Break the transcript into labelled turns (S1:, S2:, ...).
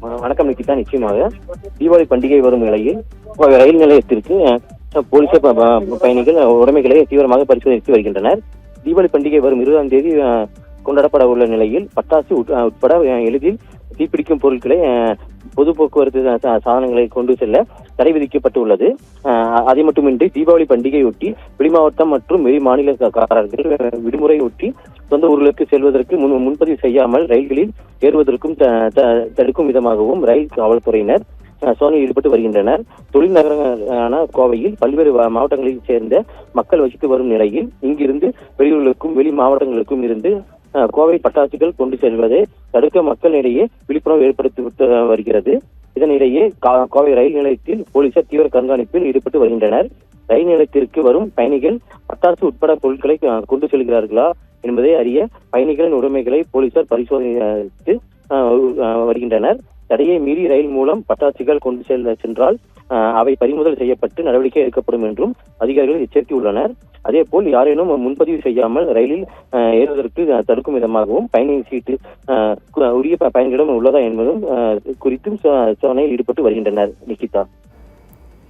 S1: வணக்கம் நிக்கிதா. நிச்சயமாக தீபாவளி பண்டிகை வரும் நிலையில் ரயில் நிலையத்திற்கு போலீசார் பயணிகள் உடைமைகளை தீவிரமாக பரிசோதித்து வருகின்றனர். தீபாவளி பண்டிகை வரும் 20ஆம் தேதி கொண்டாடப்பட உள்ள நிலையில் பட்டாசு உட்பட எளிதில் தீப்பிடிக்கும் பொருட்களை பொது போக்குவரத்து சாதனங்களை கொண்டு செல்ல தடை விதிக்கப்பட்டுள்ளது. அதை மட்டுமின்றி தீபாவளி பண்டிகையொட்டி வெளிமாவட்டம் மற்றும் வெளி மாநிலக்காரர்கள் விடுமுறையொட்டி சொந்த ஊர்களுக்கு செல்வதற்கு முன்பதிவு செய்யாமல் ரயில்களில் ஏறுவதற்கும் தடுக்கும் விதமாகவும் ரயில் காவல்துறையினர் சோதனையில் ஈடுபட்டு வருகின்றனர். தொழில் நகரான கோவையில் பல்வேறு மாவட்டங்களில் சேர்ந்த மக்கள் வசித்து வரும் நிலையில் இங்கிருந்து வெளியூர்களுக்கும் வெளி மாவட்டங்களுக்கும் இருந்து கோவை பட்டாசுகள் கொண்டு செல்வதை தடுக்க மக்களிடையே விழிப்புணர்வு ஏற்படுத்தி வருகிறது. இதனிடையே கோவை ரயில் நிலையத்தில் போலீசார் தீவிர கண்காணிப்பில் ஈடுபட்டு வருகின்றனர். ரயில் நிலையத்திற்கு வரும் பயணிகள் பட்டாசு உட்பட பொருட்களை கொண்டு செல்கிறார்களா என்பதை அறிய பயணிகளின் உடைமைகளை போலீசார் பரிசோதித்து வருகின்றனர். தடையை மீறி ரயில் மூலம் பட்டாசுகள் கொண்டு சென்றால் அவை பறிமுதல் செய்யப்பட்டு நடவடிக்கை எடுக்கப்படும் என்றும் அதிகாரிகள் எச்சரித்துள்ளனர். அதேபோல் யாரேனும் முன்பதிவு செய்யாமல் ரயிலில் ஏறுவதற்கு தடுக்கும் விதமாகவும் பயணி சீட்டு உரிய பயணிகளிடம் உள்ளதா என்பதும் குறித்தும் சோதனையில் ஈடுபட்டு வருகின்றனர். நிக்கிதா.